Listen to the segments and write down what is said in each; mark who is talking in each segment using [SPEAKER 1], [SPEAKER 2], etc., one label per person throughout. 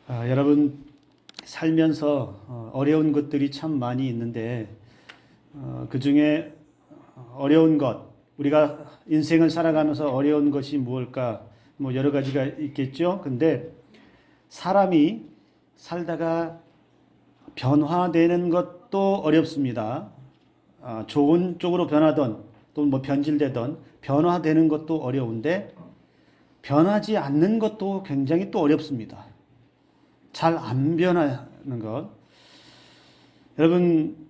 [SPEAKER 1] 여러분 살면서 어려운 것들이 참 많이 있는데 그 중에 어려운 것, 우리가 인생을 살아가면서 어려운 것이 무엇일까? 뭐 여러 가지가 있겠죠. 근데 사람이 살다가 변화되는 것도 어렵습니다. 좋은 쪽으로 변하던 또는 뭐 변질되던 변화되는 것도 어려운데 변하지 않는 것도 굉장히 또 어렵습니다. 잘 안 변하는 것. 여러분,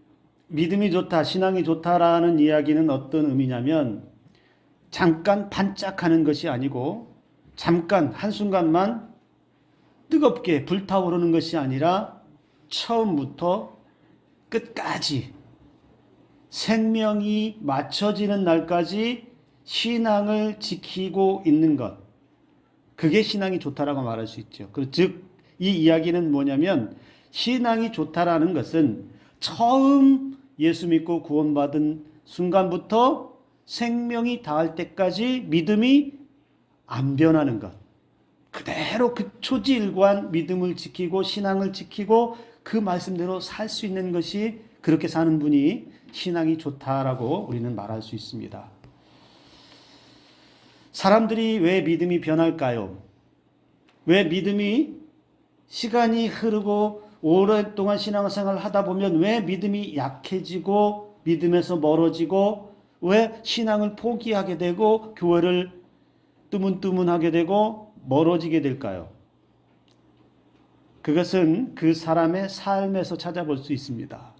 [SPEAKER 1] 믿음이 좋다, 신앙이 좋다라는 이야기는 어떤 의미냐면 잠깐 반짝하는 것이 아니고 잠깐 한순간만 뜨겁게 불타오르는 것이 아니라 처음부터 끝까지 생명이 맞춰지는 날까지 신앙을 지키고 있는 것. 그게 신앙이 좋다라고 말할 수 있죠. 즉, 이 이야기는 뭐냐면 신앙이 좋다라는 것은 처음 예수 믿고 구원받은 순간부터 생명이 닿을 때까지 믿음이 안 변하는 것. 그대로 그 초지일관 믿음을 지키고 신앙을 지키고 그 말씀대로 살 수 있는 것이, 그렇게 사는 분이 신앙이 좋다라고 우리는 말할 수 있습니다. 사람들이 왜 믿음이 변할까요? 왜 믿음이 시간이 흐르고 오랫동안 신앙생활을 하다 보면 왜 믿음이 약해지고 믿음에서 멀어지고 왜 신앙을 포기하게 되고 교회를 뜨문뜨문하게 되고 멀어지게 될까요? 그것은 그 사람의 삶에서 찾아볼 수 있습니다.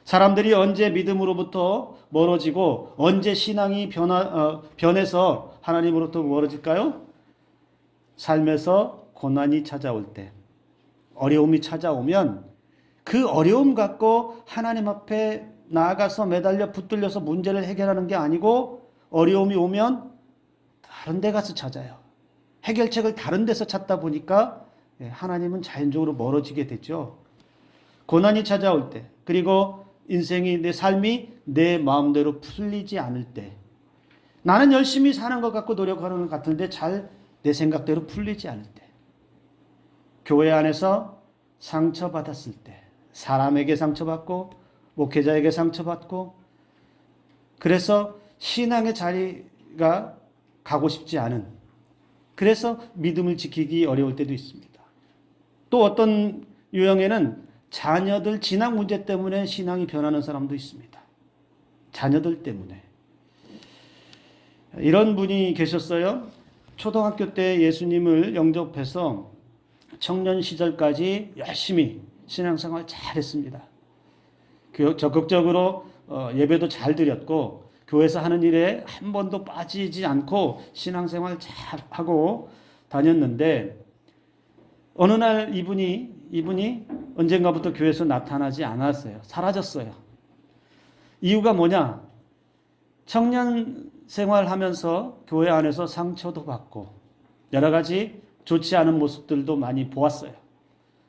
[SPEAKER 1] 사람들이 언제 믿음으로부터 멀어지고 언제 신앙이 변해서 하나님으로부터 멀어질까요? 삶에서 고난이 찾아올 때, 어려움이 찾아오면 그 어려움 갖고 하나님 앞에 나아가서 매달려 붙들려서 문제를 해결하는 게 아니고 어려움이 오면 다른 데 가서 찾아요. 해결책을 다른 데서 찾다 보니까 하나님은 자연적으로 멀어지게 되죠. 고난이 찾아올 때, 그리고 인생이, 내 삶이 내 마음대로 풀리지 않을 때, 나는 열심히 사는 것 같고 노력하는 것 같은데 잘 내 생각대로 풀리지 않을 때, 교회 안에서 상처받았을 때, 사람에게 상처받고 목회자에게 상처받고 그래서 신앙의 자리가 가고 싶지 않은, 그래서 믿음을 지키기 어려울 때도 있습니다. 또 어떤 유형에는 자녀들 진학 문제 때문에 신앙이 변하는 사람도 있습니다. 자녀들 때문에. 이런 분이 계셨어요. 초등학교 때 예수님을 영접해서 청년 시절까지 열심히 신앙생활 잘했습니다. 적극적으로 예배도 잘 드렸고 교회에서 하는 일에 한 번도 빠지지 않고 신앙생활 잘 하고 다녔는데 어느 날 이분이 언젠가부터 교회에서 나타나지 않았어요. 사라졌어요. 이유가 뭐냐? 청년 생활하면서 교회 안에서 상처도 받고 여러 가지 좋지 않은 모습들도 많이 보았어요.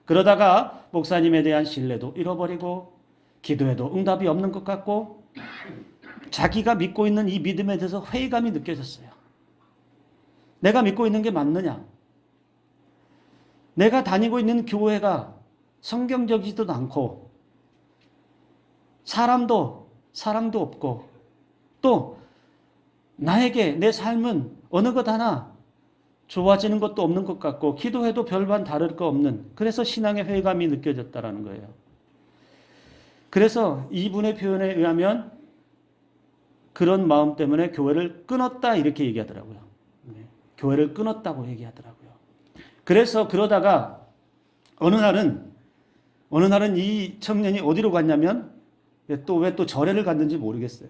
[SPEAKER 1] 그러다가 목사님에 대한 신뢰도 잃어버리고 기도해도 응답이 없는 것 같고 자기가 믿고 있는 이 믿음에 대해서 회의감이 느껴졌어요. 내가 믿고 있는 게 맞느냐? 내가 다니고 있는 교회가 성경적이지도 않고 사람도 사랑도 없고 또 나에게 내 삶은 어느 것 하나 좋아지는 것도 없는 것 같고 기도해도 별반 다를 거 없는, 그래서 신앙의 회의감이 느껴졌다라는 거예요. 그래서 이분의 표현에 의하면 그런 마음 때문에 교회를 끊었다 이렇게 얘기하더라고요. 교회를 끊었다고 얘기하더라고요. 그래서 그러다가 어느 날은 이 청년이 어디로 갔냐면 왜 또 절에를 갔는지 모르겠어요.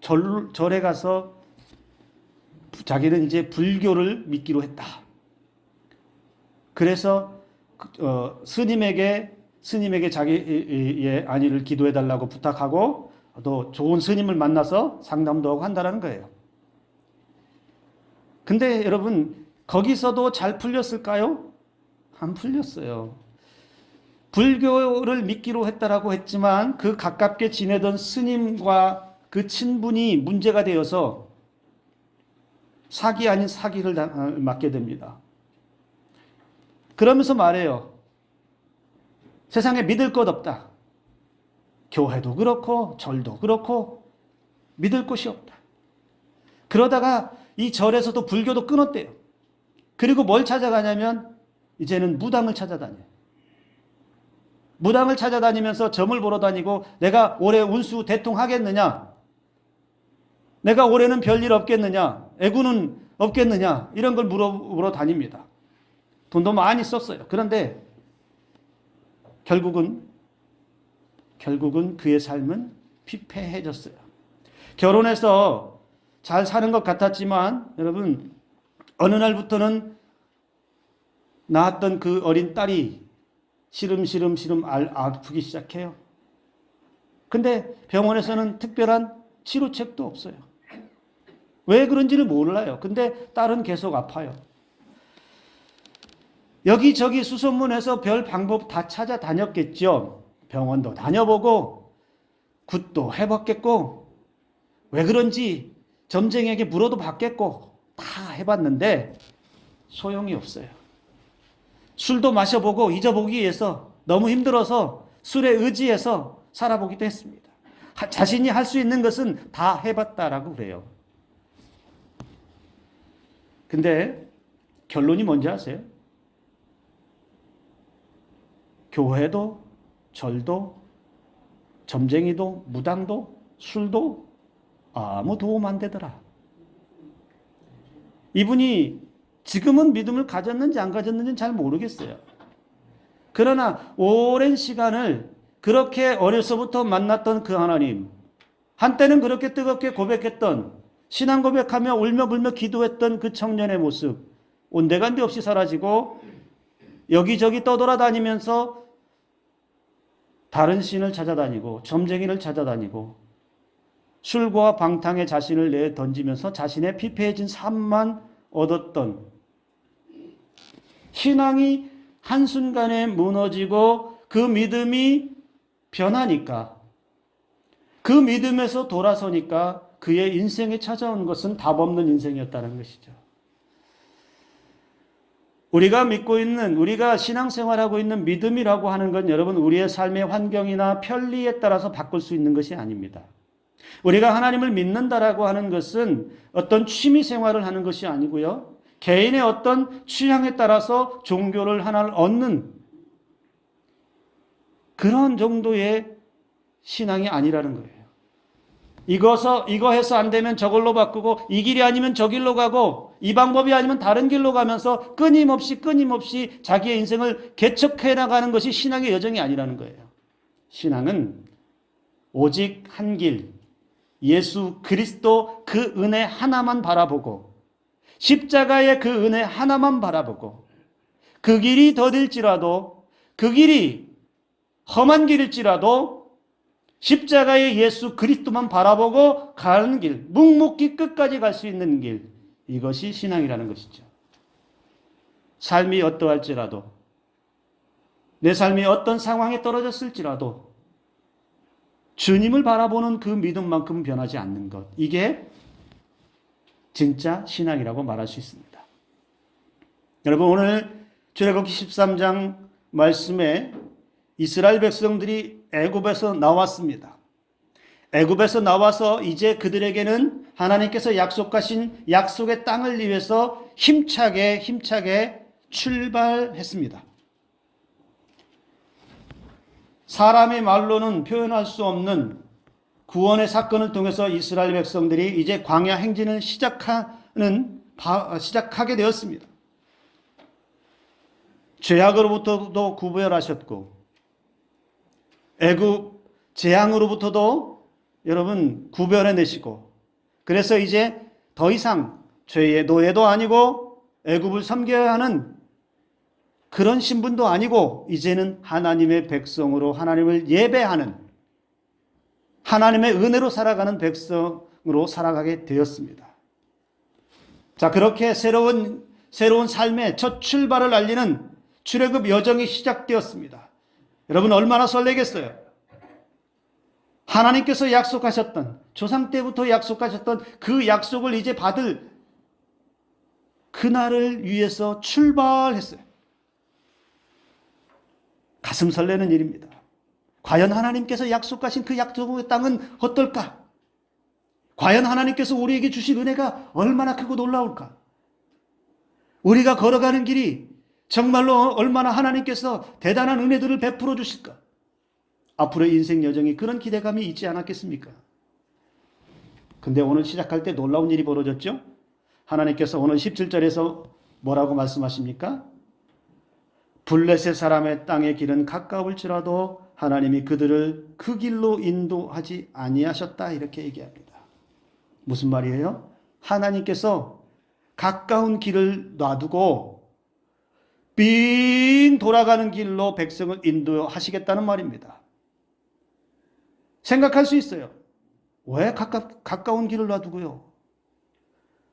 [SPEAKER 1] 절에 가서 자기는 이제 불교를 믿기로 했다. 그래서 스님에게 자기의 안위를 기도해 달라고 부탁하고 또 좋은 스님을 만나서 상담도 하고 한다는 거예요. 근데 여러분 거기서도 잘 풀렸을까요? 안 풀렸어요. 불교를 믿기로 했다라고 했지만 그 가깝게 지내던 스님과 그 친분이 문제가 되어서 사기 아닌 사기를 맞게 됩니다. 그러면서 말해요. 세상에 믿을 것 없다. 교회도 그렇고 절도 그렇고 믿을 곳이 없다. 그러다가 이 절에서도 불교도 끊었대요. 그리고 뭘 찾아가냐면 이제는 무당을 찾아다녀요. 무당을 찾아다니면서 점을 보러 다니고 내가 올해 운수 대통하겠느냐? 내가 올해는 별일 없겠느냐? 애구는 없겠느냐? 이런 걸 물어보러 다닙니다. 돈도 많이 썼어요. 그런데 결국은 그의 삶은 피폐해졌어요. 결혼해서 잘 사는 것 같았지만 여러분 어느 날부터는 낳았던 그 어린 딸이 시름시름 아프기 시작해요. 근데 병원에서는 특별한 치료책도 없어요. 왜 그런지를 몰라요. 근데 딸은 계속 아파요. 여기저기 수소문해서 별 방법 다 찾아다녔겠죠. 병원도 다녀보고 굿도 해봤겠고 왜 그런지 점쟁이에게 물어도 봤겠고 다 해봤는데 소용이 없어요. 술도 마셔보고 잊어보기 위해서 너무 힘들어서 술에 의지해서 살아보기도 했습니다. 자신이 할 수 있는 것은 다 해봤다라고 그래요. 근데 결론이 뭔지 아세요? 교회도 절도 점쟁이도 무당도 술도 아무 도움 안 되더라. 이분이 지금은 믿음을 가졌는지 안 가졌는지는 잘 모르겠어요. 그러나 오랜 시간을 그렇게 어려서부터 만났던 그 하나님, 한때는 그렇게 뜨겁게 고백했던, 신앙 고백하며 울며 불며 기도했던 그 청년의 모습 온데간데 없이 사라지고 여기저기 떠돌아다니면서 다른 신을 찾아다니고 점쟁이를 찾아다니고 술과 방탕에 자신을 내 던지면서 자신의 피폐해진 삶만 얻었던 신앙이 한순간에 무너지고 그 믿음이 변하니까 그 믿음에서 돌아서니까 그의 인생에 찾아온 것은 답없는 인생이었다는 것이죠. 우리가 믿고 있는, 우리가 신앙생활하고 있는 믿음이라고 하는 건 여러분 우리의 삶의 환경이나 편리에 따라서 바꿀 수 있는 것이 아닙니다. 우리가 하나님을 믿는다라고 하는 것은 어떤 취미 생활을 하는 것이 아니고요. 개인의 어떤 취향에 따라서 종교를 하나를 얻는 그런 정도의 신앙이 아니라는 거예요. 이거 해서 안 되면 저걸로 바꾸고 이 길이 아니면 저 길로 가고 이 방법이 아니면 다른 길로 가면서 끊임없이 자기의 인생을 개척해 나가는 것이 신앙의 여정이 아니라는 거예요. 신앙은 오직 한 길, 예수 그리스도 그 은혜 하나만 바라보고 십자가의 그 은혜 하나만 바라보고 그 길이 더딜지라도 그 길이 험한 길일지라도 십자가의 예수 그리스도만 바라보고 가는 길, 묵묵히 끝까지 갈 수 있는 길, 이것이 신앙이라는 것이죠. 삶이 어떠할지라도 내 삶이 어떤 상황에 떨어졌을지라도 주님을 바라보는 그 믿음만큼 변하지 않는 것, 이게 진짜 신앙이라고 말할 수 있습니다. 여러분 오늘 출애굽기 13장 말씀에 이스라엘 백성들이 애굽에서 나왔습니다. 애굽에서 나와서 이제 그들에게는 하나님께서 약속하신 약속의 땅을 위해서 힘차게 출발했습니다. 사람의 말로는 표현할 수 없는 구원의 사건을 통해서 이스라엘 백성들이 이제 광야 행진을 시작하게 되었습니다. 죄악으로부터도 구별하셨고 애굽 재앙으로부터도 여러분 구별해내시고 그래서 이제 더 이상 죄의 노예도 아니고 애굽을 섬겨야 하는 그런 신분도 아니고 이제는 하나님의 백성으로 하나님을 예배하는 하나님의 은혜로 살아가는 백성으로 살아가게 되었습니다. 자, 그렇게 새로운 삶의 첫 출발을 알리는 출애굽 여정이 시작되었습니다. 여러분 얼마나 설레겠어요? 하나님께서 약속하셨던 조상 때부터 약속하셨던 그 약속을 이제 받을 그날을 위해서 출발했어요. 가슴 설레는 일입니다. 과연 하나님께서 약속하신 그 약속의 땅은 어떨까? 과연 하나님께서 우리에게 주신 은혜가 얼마나 크고 놀라울까? 우리가 걸어가는 길이 정말로 얼마나 하나님께서 대단한 은혜들을 베풀어 주실까? 앞으로의 인생 여정이 그런 기대감이 있지 않았겠습니까? 근데 오늘 시작할 때 놀라운 일이 벌어졌죠? 하나님께서 오늘 17절에서 뭐라고 말씀하십니까? 블레셋 사람의 땅의 길은 가까울지라도 하나님이 그들을 그 길로 인도하지 아니하셨다 이렇게 얘기합니다. 무슨 말이에요? 하나님께서 가까운 길을 놔두고 빙 돌아가는 길로 백성을 인도하시겠다는 말입니다. 생각할 수 있어요. 왜 가까운 길을 놔두고요?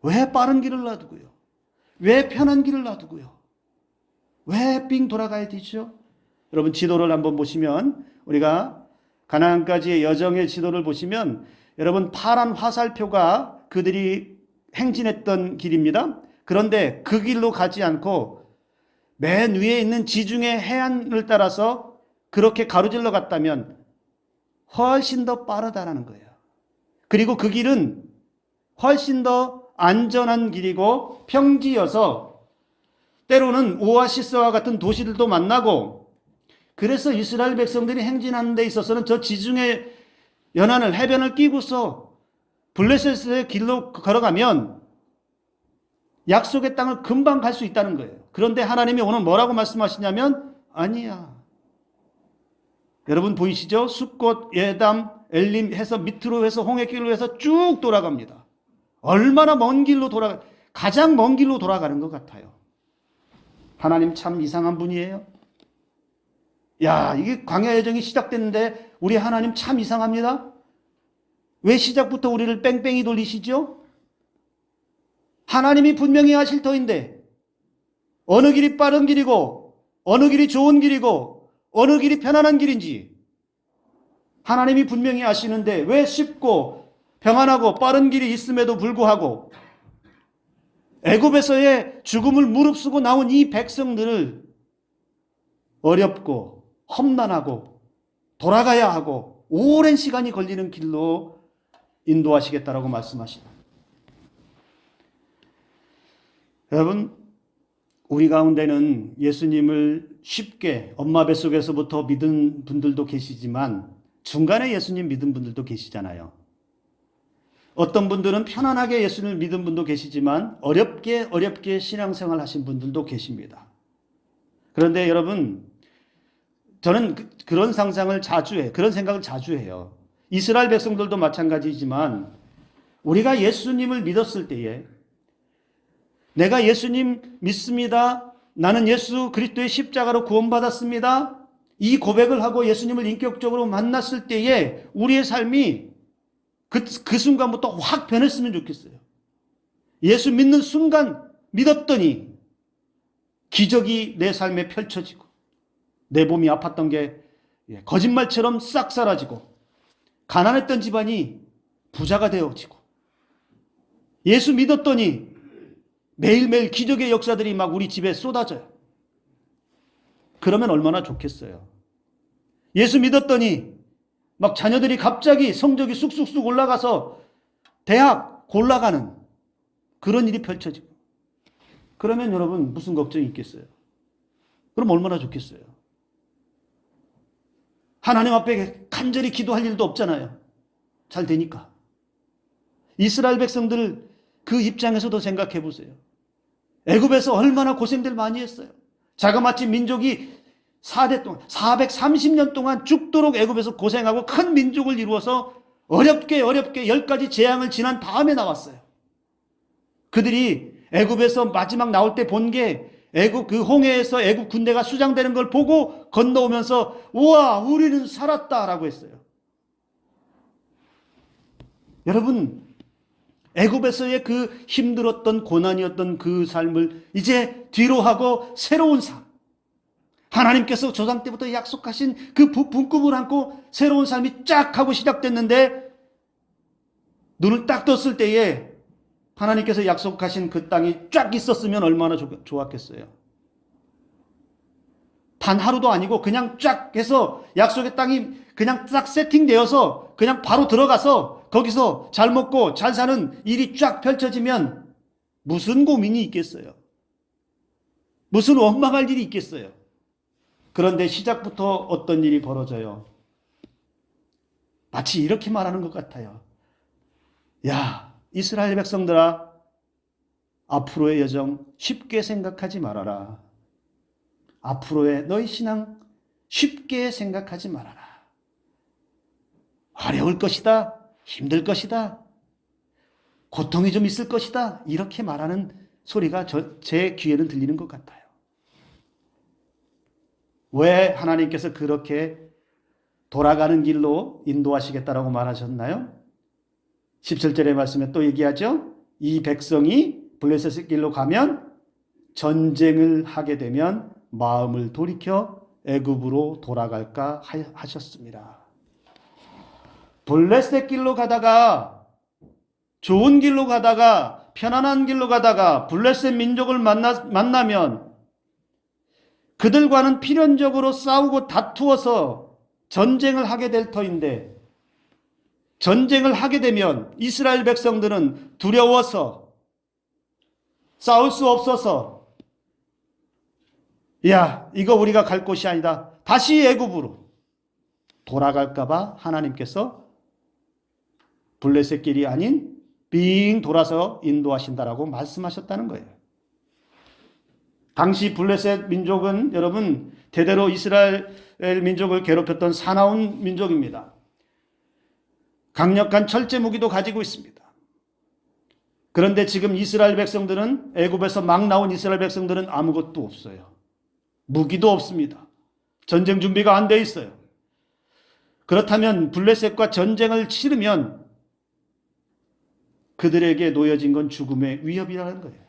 [SPEAKER 1] 왜 빠른 길을 놔두고요? 왜 편한 길을 놔두고요? 왜 빙 돌아가야 되죠? 여러분 지도를 한번 보시면 우리가 가나안까지의 여정의 지도를 보시면 여러분 파란 화살표가 그들이 행진했던 길입니다. 그런데 그 길로 가지 않고 맨 위에 있는 지중해 해안을 따라서 그렇게 가로질러 갔다면 훨씬 더 빠르다라는 거예요. 그리고 그 길은 훨씬 더 안전한 길이고 평지여서 때로는 오아시스와 같은 도시들도 만나고 그래서 이스라엘 백성들이 행진하는 데 있어서는 저 지중해 연안을 해변을 끼고서 블레셋의 길로 걸어가면 약속의 땅을 금방 갈 수 있다는 거예요. 그런데 하나님이 오늘 뭐라고 말씀하시냐면 아니야. 여러분 보이시죠? 숫꽃, 예담, 엘림 해서 밑으로 해서 홍해길로 해서 쭉 돌아갑니다. 얼마나 먼 길로 가장 먼 길로 돌아가는 것 같아요. 하나님 참 이상한 분이에요. 야, 이게 광야 여정이 시작됐는데 우리 하나님 참 이상합니다. 왜 시작부터 우리를 뺑뺑이 돌리시죠? 하나님이 분명히 하실 터인데 어느 길이 빠른 길이고 어느 길이 좋은 길이고 어느 길이 편안한 길인지 하나님이 분명히 아시는데 왜 쉽고 평안하고 빠른 길이 있음에도 불구하고 애굽에서의 죽음을 무릅쓰고 나온 이 백성들을 어렵고 험난하고 돌아가야 하고 오랜 시간이 걸리는 길로 인도하시겠다라고 말씀하시다. 여러분, 우리 가운데는 예수님을 쉽게 엄마 뱃속에서부터 믿은 분들도 계시지만 중간에 예수님 믿은 분들도 계시잖아요. 어떤 분들은 편안하게 예수님을 믿은 분도 계시지만 어렵게 신앙생활 하신 분들도 계십니다. 그런데 여러분, 저는 그런 상상을 그런 생각을 자주 해요. 이스라엘 백성들도 마찬가지지만 우리가 예수님을 믿었을 때에 내가 예수님 믿습니다. 나는 예수 그리스도의 십자가로 구원받았습니다. 이 고백을 하고 예수님을 인격적으로 만났을 때에 우리의 삶이 그 순간부터 확 변했으면 좋겠어요. 예수 믿는 순간 믿었더니 기적이 내 삶에 펼쳐지고 내 몸이 아팠던 게 거짓말처럼 싹 사라지고 가난했던 집안이 부자가 되어지고 예수 믿었더니 매일매일 기적의 역사들이 막 우리 집에 쏟아져요. 그러면 얼마나 좋겠어요. 예수 믿었더니 막 자녀들이 갑자기 성적이 쑥쑥쑥 올라가서 대학 골라가는 그런 일이 펼쳐지고 그러면 여러분 무슨 걱정이 있겠어요? 그럼 얼마나 좋겠어요. 하나님 앞에 간절히 기도할 일도 없잖아요. 잘 되니까. 이스라엘 백성들 그 입장에서도 생각해 보세요. 애굽에서 얼마나 고생들 많이 했어요. 자그마치 민족이 4대 동안 430년 동안 죽도록 애굽에서 고생하고 큰 민족을 이루어서 어렵게 10가지 재앙을 지난 다음에 나왔어요. 그들이 애굽에서 마지막 나올 때 본 게 애굽 그 홍해에서 애굽 군대가 수장되는 걸 보고 건너오면서 우와 우리는 살았다라고 했어요. 여러분 애굽에서의 그 힘들었던 고난이었던 그 삶을 이제 뒤로 하고 새로운 삶 하나님께서 조상 때부터 약속하신 그 분꿈을 안고 새로운 삶이 쫙 하고 시작됐는데 눈을 딱 떴을 때에 하나님께서 약속하신 그 땅이 쫙 있었으면 얼마나 좋았겠어요. 한 하루도 아니고 그냥 쫙 해서 약속의 땅이 그냥 딱 세팅되어서 그냥 바로 들어가서 거기서 잘 먹고 잘 사는 일이 쫙 펼쳐지면 무슨 고민이 있겠어요? 무슨 원망할 일이 있겠어요? 그런데 시작부터 어떤 일이 벌어져요? 마치 이렇게 말하는 것 같아요. 야, 이스라엘 백성들아, 앞으로의 여정 쉽게 생각하지 말아라. 앞으로의 너희 신앙 쉽게 생각하지 말아라. 어려울 것이다. 힘들 것이다. 고통이 좀 있을 것이다. 이렇게 말하는 소리가 제 귀에는 들리는 것 같아요. 왜 하나님께서 그렇게 돌아가는 길로 인도하시겠다라고 말하셨나요? 17절의 말씀에 또 얘기하죠. 이 백성이 블레셋의 길로 가면 전쟁을 하게 되면 마음을 돌이켜 애굽으로 돌아갈까 하셨습니다. 블레셋 길로 가다가 좋은 길로 가다가 편안한 길로 가다가 블레셋 민족을 만나면 그들과는 필연적으로 싸우고 다투어서 전쟁을 하게 될 터인데 전쟁을 하게 되면 이스라엘 백성들은 두려워서 싸울 수 없어서 야, 이거 우리가 갈 곳이 아니다. 다시 애굽으로 돌아갈까 봐 하나님께서 블레셋 길이 아닌 빙 돌아서 인도하신다라고 말씀하셨다는 거예요. 당시 블레셋 민족은 여러분 대대로 이스라엘 민족을 괴롭혔던 사나운 민족입니다. 강력한 철제 무기도 가지고 있습니다. 그런데 지금 이스라엘 백성들은 애굽에서 막 나온 이스라엘 백성들은 아무것도 없어요. 무기도 없습니다. 전쟁 준비가 안 돼 있어요. 그렇다면 블레셋과 전쟁을 치르면 그들에게 놓여진 건 죽음의 위협이라는 거예요.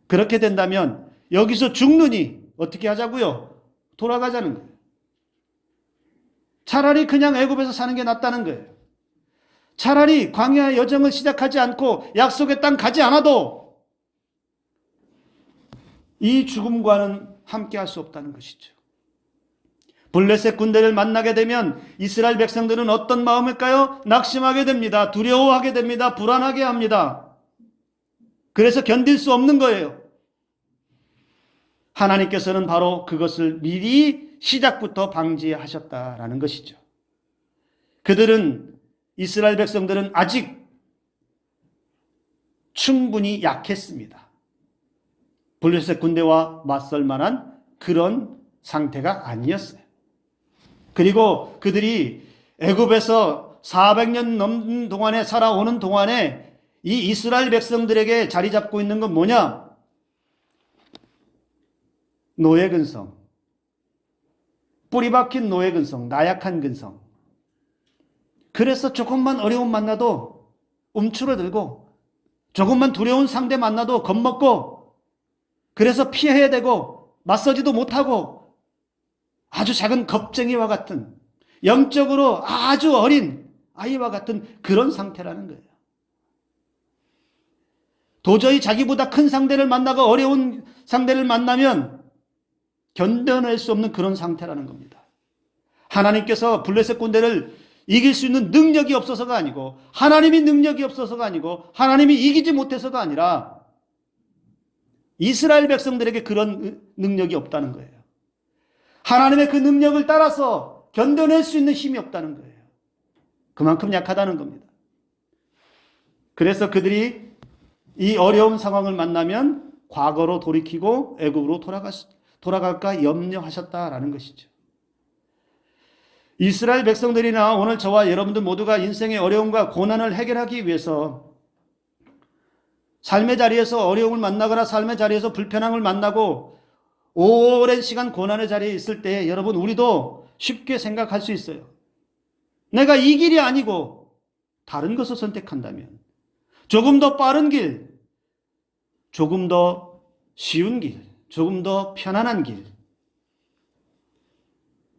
[SPEAKER 1] 그렇게 된다면 여기서 죽느니 어떻게 하자고요? 돌아가자는 거예요. 차라리 그냥 애굽에서 사는 게 낫다는 거예요. 차라리 광야의 여정을 시작하지 않고 약속의 땅 가지 않아도 이 죽음과는 함께 할 수 없다는 것이죠. 블레셋 군대를 만나게 되면 이스라엘 백성들은 어떤 마음일까요? 낙심하게 됩니다. 두려워하게 됩니다. 불안하게 합니다. 그래서 견딜 수 없는 거예요. 하나님께서는 바로 그것을 미리 시작부터 방지하셨다라는 것이죠. 이스라엘 백성들은 아직 충분히 약했습니다. 블레셋 군대와 맞설 만한 그런 상태가 아니었어요. 그리고 그들이 애굽에서 400년 넘는 동안에 살아오는 동안에 이 이스라엘 백성들에게 자리 잡고 있는 건 뭐냐? 노예 근성, 뿌리 박힌 노예 근성, 나약한 근성. 그래서 조금만 어려움 만나도 움츠러들고 조금만 두려운 상대 만나도 겁먹고 그래서 피해야 되고 맞서지도 못하고 아주 작은 겁쟁이와 같은 영적으로 아주 어린 아이와 같은 그런 상태라는 거예요. 도저히 자기보다 큰 상대를 만나고 어려운 상대를 만나면 견뎌낼 수 없는 그런 상태라는 겁니다. 하나님께서 블레셋 군대를 이길 수 있는 능력이 없어서가 아니고 하나님이 능력이 없어서가 아니고 하나님이 이기지 못해서가 아니라 이스라엘 백성들에게 그런 능력이 없다는 거예요. 하나님의 그 능력을 따라서 견뎌낼 수 있는 힘이 없다는 거예요. 그만큼 약하다는 겁니다. 그래서 그들이 이 어려운 상황을 만나면 과거로 돌이키고 애굽으로 돌아갈까 염려하셨다라는 것이죠. 이스라엘 백성들이나 오늘 저와 여러분들 모두가 인생의 어려움과 고난을 해결하기 위해서 삶의 자리에서 어려움을 만나거나 삶의 자리에서 불편함을 만나고 오랜 시간 고난의 자리에 있을 때 여러분 우리도 쉽게 생각할 수 있어요. 내가 이 길이 아니고 다른 것을 선택한다면 조금 더 빠른 길, 조금 더 쉬운 길, 조금 더 편안한 길,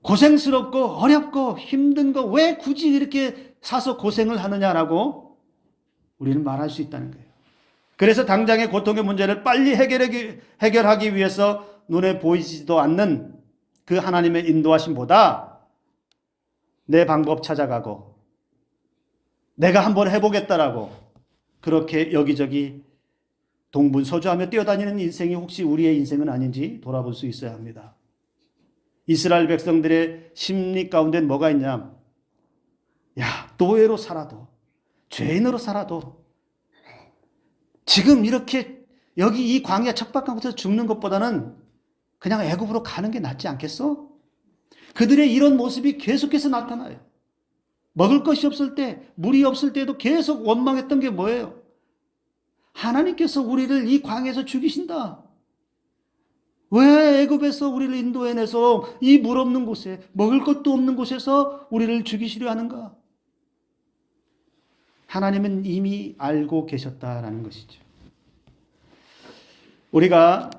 [SPEAKER 1] 고생스럽고 어렵고 힘든 거 왜 굳이 이렇게 사서 고생을 하느냐라고 우리는 말할 수 있다는 거예요. 그래서 당장의 고통의 문제를 빨리 해결하기 위해서 눈에 보이지도 않는 그 하나님의 인도하심보다 내 방법 찾아가고 내가 한번 해보겠다라고 그렇게 여기저기 동분서주하며 뛰어다니는 인생이 혹시 우리의 인생은 아닌지 돌아볼 수 있어야 합니다. 이스라엘 백성들의 심리 가운데 뭐가 있냐? 야, 노예로 살아도, 죄인으로 살아도 지금 이렇게 여기 이 광야 척박한 곳에서 죽는 것보다는 그냥 애굽으로 가는 게 낫지 않겠어? 그들의 이런 모습이 계속해서 나타나요. 먹을 것이 없을 때, 물이 없을 때도 계속 원망했던 게 뭐예요? 하나님께서 우리를 이 광야에서 죽이신다. 왜 애굽에서 우리를 인도해내서 이 물 없는 곳에, 먹을 것도 없는 곳에서 우리를 죽이시려 하는가? 하나님은 이미 알고 계셨다라는 것이죠. 우리가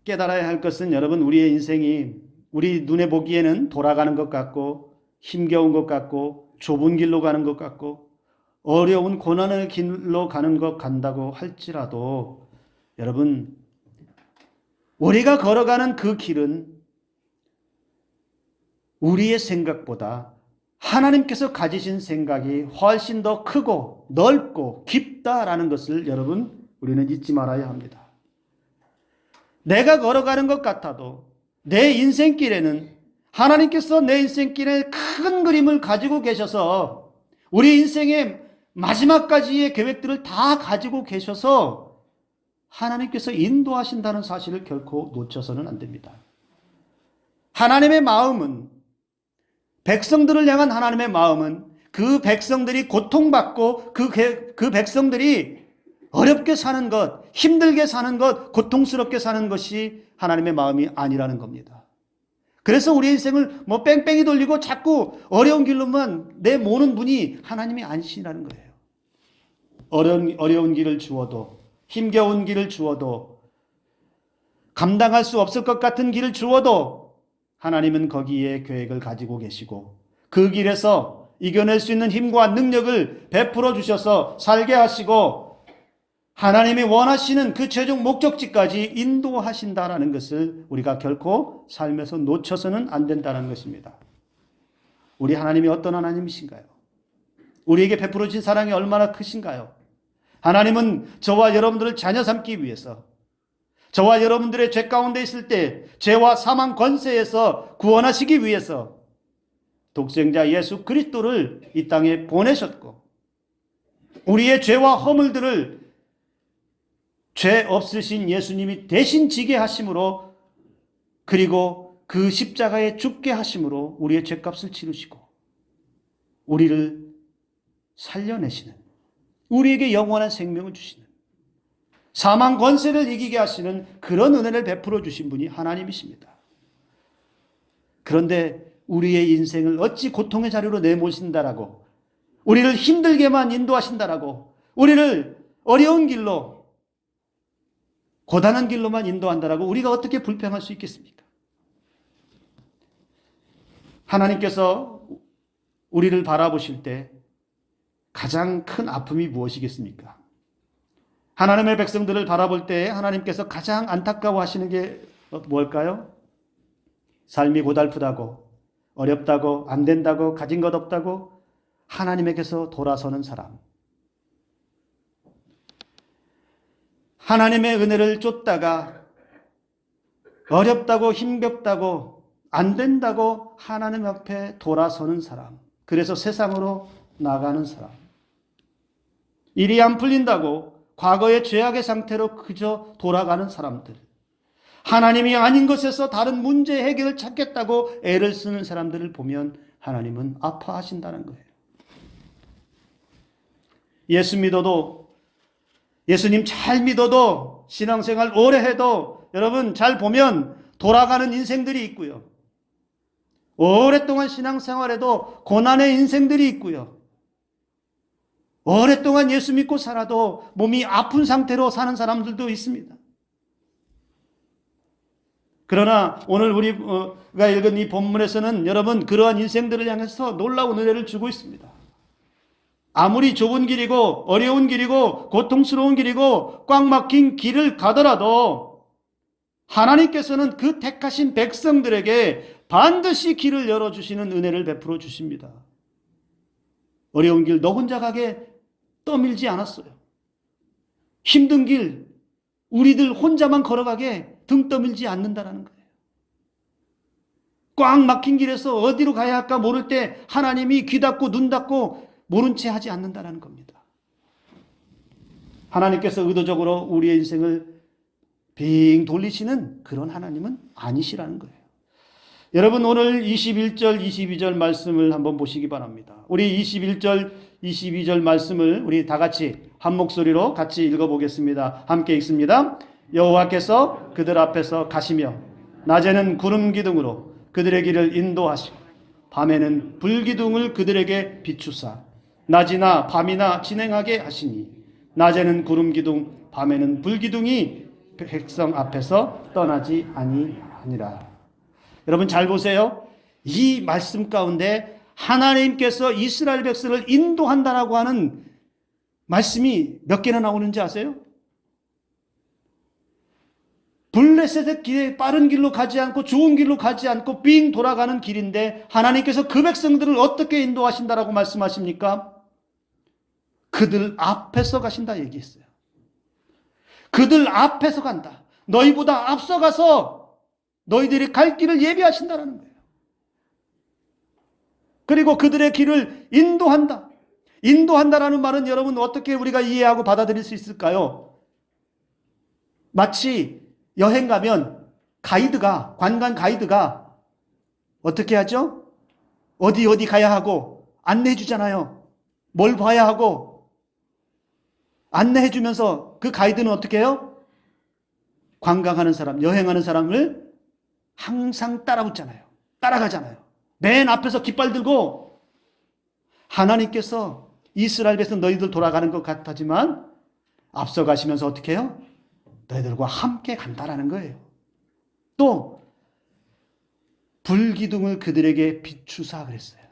[SPEAKER 1] 깨달아야 할 것은 여러분, 우리의 인생이 우리 눈에 보기에는 돌아가는 것 같고 힘겨운 것 같고 좁은 길로 가는 것 같고 어려운 고난의 길로 가는 것 같다고 할지라도 여러분, 우리가 걸어가는 그 길은 우리의 생각보다 하나님께서 가지신 생각이 훨씬 더 크고 넓고 깊다라는 것을 여러분, 우리는 잊지 말아야 합니다. 내가 걸어가는 것 같아도 내 인생길에는 하나님께서 내 인생길에 큰 그림을 가지고 계셔서 우리 인생의 마지막까지의 계획들을 다 가지고 계셔서 하나님께서 인도하신다는 사실을 결코 놓쳐서는 안 됩니다. 하나님의 마음은, 백성들을 향한 하나님의 마음은 그 백성들이 고통받고 그 백성들이 어렵게 사는 것, 힘들게 사는 것, 고통스럽게 사는 것이 하나님의 마음이 아니라는 겁니다. 그래서 우리 인생을 뭐 뺑뺑이 돌리고 자꾸 어려운 길로만 내모는 분이 하나님이 아니시라는 거예요. 어려운 길을 주어도, 힘겨운 길을 주어도, 감당할 수 없을 것 같은 길을 주어도 하나님은 거기에 계획을 가지고 계시고 그 길에서 이겨낼 수 있는 힘과 능력을 베풀어 주셔서 살게 하시고 하나님이 원하시는 그 최종 목적지까지 인도하신다라는 것을 우리가 결코 삶에서 놓쳐서는 안 된다는 것입니다. 우리 하나님이 어떤 하나님이신가요? 우리에게 베풀어 주신 사랑이 얼마나 크신가요? 하나님은 저와 여러분들을 자녀 삼기 위해서, 저와 여러분들의 죄 가운데 있을 때 죄와 사망 권세에서 구원하시기 위해서 독생자 예수 그리스도를 이 땅에 보내셨고 우리의 죄와 허물들을 죄 없으신 예수님이 대신 지게 하심으로, 그리고 그 십자가에 죽게 하심으로 우리의 죄값을 치르시고 우리를 살려내시는, 우리에게 영원한 생명을 주시는, 사망 권세를 이기게 하시는 그런 은혜를 베풀어 주신 분이 하나님이십니다. 그런데 우리의 인생을 어찌 고통의 자리로 내모신다라고, 우리를 힘들게만 인도하신다라고, 우리를 어려운 길로, 고단한 길로만 인도한다라고 우리가 어떻게 불평할 수 있겠습니까? 하나님께서 우리를 바라보실 때 가장 큰 아픔이 무엇이겠습니까? 하나님의 백성들을 바라볼 때 하나님께서 가장 안타까워하시는 게 뭘까요? 삶이 고달프다고, 어렵다고, 안 된다고, 가진 것 없다고 하나님에게서 돌아서는 사람, 하나님의 은혜를 쫓다가 어렵다고, 힘겹다고, 안 된다고 하나님 앞에 돌아서는 사람, 그래서 세상으로 나가는 사람, 일이 안 풀린다고 과거의 죄악의 상태로 그저 돌아가는 사람들, 하나님이 아닌 것에서 다른 문제 해결을 찾겠다고 애를 쓰는 사람들을 보면 하나님은 아파하신다는 거예요. 예수 믿어도, 예수님 잘 믿어도, 신앙생활 오래 해도 여러분 잘 보면 돌아가는 인생들이 있고요. 오랫동안 신앙생활해도 고난의 인생들이 있고요. 오랫동안 예수 믿고 살아도 몸이 아픈 상태로 사는 사람들도 있습니다. 그러나 오늘 우리가 읽은 이 본문에서는 여러분 그러한 인생들을 향해서 놀라운 은혜를 주고 있습니다. 아무리 좁은 길이고 어려운 길이고 고통스러운 길이고 꽉 막힌 길을 가더라도 하나님께서는 그 택하신 백성들에게 반드시 길을 열어주시는 은혜를 베풀어 주십니다. 어려운 길 너 혼자 가게 떠밀지 않았어요. 힘든 길 우리들 혼자만 걸어가게 등 떠밀지 않는다라는 거예요. 꽉 막힌 길에서 어디로 가야 할까 모를 때 하나님이 귀 닫고 눈 닫고 모른 채 하지 않는다는 겁니다. 하나님께서 의도적으로 우리의 인생을 빙 돌리시는 그런 하나님은 아니시라는 거예요. 여러분 오늘 21절 22절 말씀을 한번 보시기 바랍니다. 우리 21절 22절 말씀을 우리 다 같이 한 목소리로 같이 읽어보겠습니다. 함께 읽습니다. 여호와께서 그들 앞에서 가시며 낮에는 구름 기둥으로 그들의 길을 인도하시고 밤에는 불기둥을 그들에게 비추사 낮이나 밤이나 진행하게 하시니 낮에는 구름 기둥 밤에는 불기둥이 백성 앞에서 떠나지 아니하니라. 여러분 잘 보세요. 이 말씀 가운데 하나님께서 이스라엘 백성을 인도한다라고 하는 말씀이 몇 개나 나오는지 아세요? 블레셋의 길에 빠른 길로 가지 않고 좋은 길로 가지 않고 빙 돌아가는 길인데 하나님께서 그 백성들을 어떻게 인도하신다라고 말씀하십니까? 그들 앞에서 가신다 얘기했어요. 그들 앞에서 간다. 너희보다 앞서가서 너희들이 갈 길을 예비하신다라는 거예요. 그리고 그들의 길을 인도한다. 인도한다라는 말은 여러분 어떻게 우리가 이해하고 받아들일 수 있을까요? 마치 여행 가면 가이드가, 관광 가이드가 어떻게 하죠? 어디 가야 하고 안내해 주잖아요. 뭘 봐야 하고 안내해 주면서 그 가이드는 어떻게 해요? 관광하는 사람, 여행하는 사람을 항상 따라붙잖아요. 따라가잖아요. 맨 앞에서 깃발 들고 하나님께서 이스라엘 백성 너희들 돌아가는 것 같지만 앞서 가시면서 어떻게 해요? 너희들과 함께 간다라는 거예요. 또 불기둥을 그들에게 비추사 그랬어요.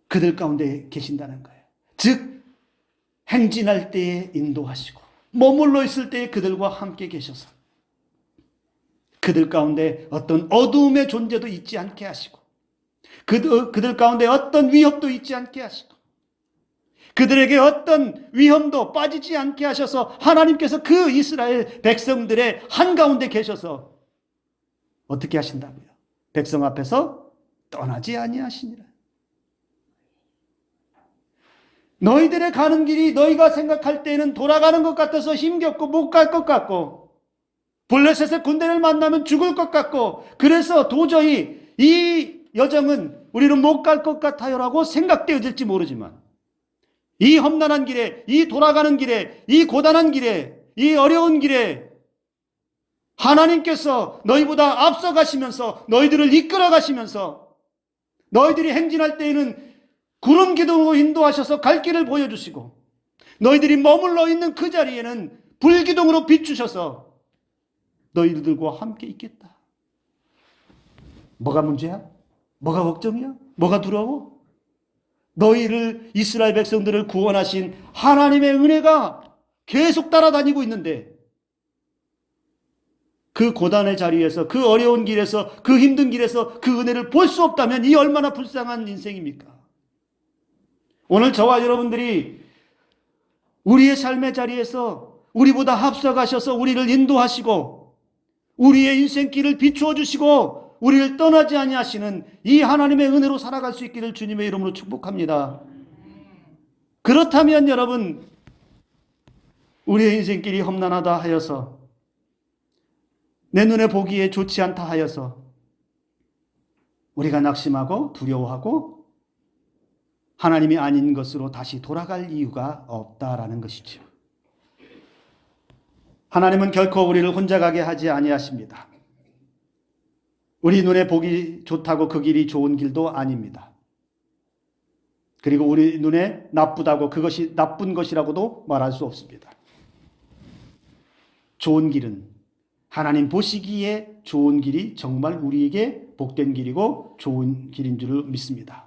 [SPEAKER 1] 그들 가운데 계신다는 거예요. 즉 행진할 때에 인도하시고 머물러 있을 때에 그들과 함께 계셔서 그들 가운데 어떤 어두움의 존재도 있지 않게 하시고 그들 가운데 어떤 위협도 있지 않게 하시고 그들에게 어떤 위험도 빠지지 않게 하셔서 하나님께서 그 이스라엘 백성들의 한가운데 계셔서 어떻게 하신다고요? 백성 앞에서 떠나지 아니하시니라. 너희들의 가는 길이 너희가 생각할 때에는 돌아가는 것 같아서 힘겹고 못 갈 것 같고 블레셋의 군대를 만나면 죽을 것 같고 그래서 도저히 이 여정은 우리는 못 갈 것 같아요라고 생각되어질지 모르지만 이 험난한 길에, 이 돌아가는 길에, 이 고단한 길에, 이 어려운 길에 하나님께서 너희보다 앞서 가시면서 너희들을 이끌어 가시면서 너희들이 행진할 때에는 구름 기둥으로 인도하셔서 갈 길을 보여주시고 너희들이 머물러 있는 그 자리에는 불기둥으로 비추셔서 너희들과 함께 있겠다. 뭐가 문제야? 뭐가 걱정이야? 뭐가 두려워? 너희를 이스라엘 백성들을 구원하신 하나님의 은혜가 계속 따라다니고 있는데 그 고단의 자리에서 그 어려운 길에서 그 힘든 길에서 그 은혜를 볼 수 없다면 이 얼마나 불쌍한 인생입니까? 오늘 저와 여러분들이 우리의 삶의 자리에서 우리보다 앞서가셔서 우리를 인도하시고 우리의 인생길을 비추어 주시고 우리를 떠나지 아니하시는 이 하나님의 은혜로 살아갈 수 있기를 주님의 이름으로 축복합니다. 그렇다면 여러분 우리의 인생길이 험난하다 하여서 내 눈에 보기에 좋지 않다 하여서 우리가 낙심하고 두려워하고 하나님이 아닌 것으로 다시 돌아갈 이유가 없다라는 것이죠. 하나님은 결코 우리를 혼자 가게 하지 아니하십니다. 우리 눈에 보기 좋다고 그 길이 좋은 길도 아닙니다. 그리고 우리 눈에 나쁘다고 그것이 나쁜 것이라고도 말할 수 없습니다. 좋은 길은 하나님 보시기에 좋은 길이 정말 우리에게 복된 길이고 좋은 길인 줄 믿습니다.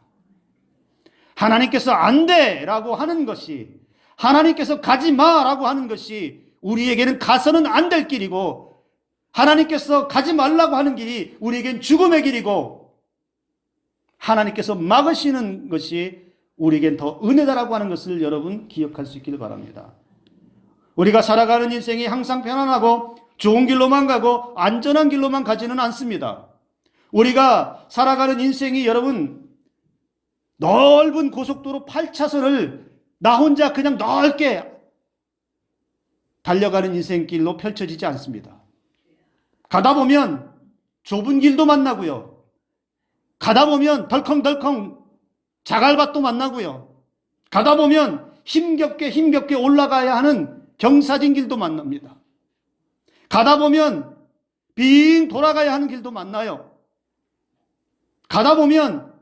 [SPEAKER 1] 하나님께서 안 돼라고 하는 것이 하나님께서 가지 마라고 하는 것이 우리에게는 가서는 안 될 길이고 하나님께서 가지 말라고 하는 길이 우리에겐 죽음의 길이고 하나님께서 막으시는 것이 우리에겐 더 은혜다라고 하는 것을 여러분 기억할 수 있기를 바랍니다. 우리가 살아가는 인생이 항상 편안하고 좋은 길로만 가고 안전한 길로만 가지는 않습니다. 우리가 살아가는 인생이 여러분 넓은 고속도로 8차선을 나 혼자 그냥 넓게 달려가는 인생길로 펼쳐지지 않습니다. 가다 보면 좁은 길도 만나고요. 가다 보면 덜컹덜컹 자갈밭도 만나고요. 가다 보면 힘겹게 올라가야 하는 경사진 길도 만납니다. 가다 보면 빙 돌아가야 하는 길도 만나요. 가다 보면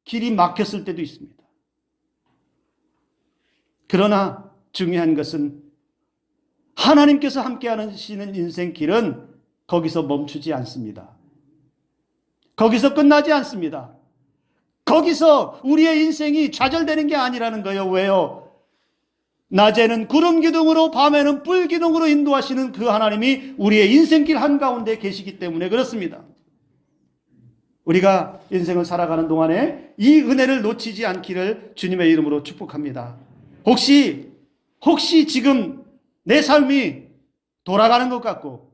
[SPEAKER 1] 길이 막혔을 때도 있습니다. 그러나 중요한 것은 하나님께서 함께 하시는 인생길은 거기서 멈추지 않습니다. 거기서 끝나지 않습니다. 거기서 우리의 인생이 좌절되는 게 아니라는 거예요. 왜요? 낮에는 구름 기둥으로 밤에는 뿔 기둥으로 인도하시는 그 하나님이 우리의 인생길 한가운데 계시기 때문에 그렇습니다. 우리가 인생을 살아가는 동안에 이 은혜를 놓치지 않기를 주님의 이름으로 축복합니다. 혹시 지금 내 삶이 돌아가는 것 같고,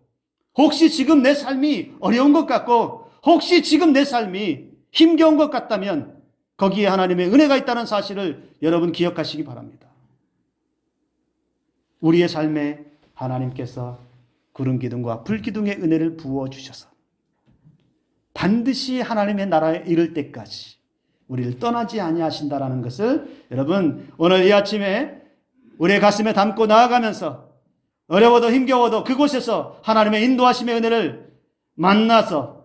[SPEAKER 1] 혹시 지금 내 삶이 어려운 것 같고, 혹시 지금 내 삶이 힘겨운 것 같다면 거기에 하나님의 은혜가 있다는 사실을 여러분 기억하시기 바랍니다. 우리의 삶에 하나님께서 구름 기둥과 불 기둥의 은혜를 부어 주셔서 반드시 하나님의 나라에 이를 때까지 우리를 떠나지 아니하신다라는 것을 여러분 오늘 이 아침에 우리의 가슴에 담고 나아가면서 어려워도 힘겨워도 그곳에서 하나님의 인도하심의 은혜를 만나서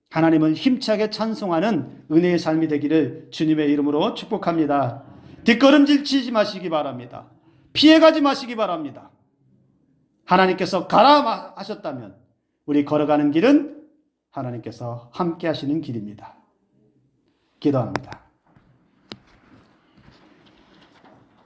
[SPEAKER 1] 하나님을 힘차게 찬송하는 은혜의 삶이 되기를 주님의 이름으로 축복합니다. 뒷걸음질 치지 마시기 바랍니다. 피해가지 마시기 바랍니다. 하나님께서 가라 하셨다면 우리 걸어가는 길은 하나님께서 함께 하시는 길입니다. 기도합니다.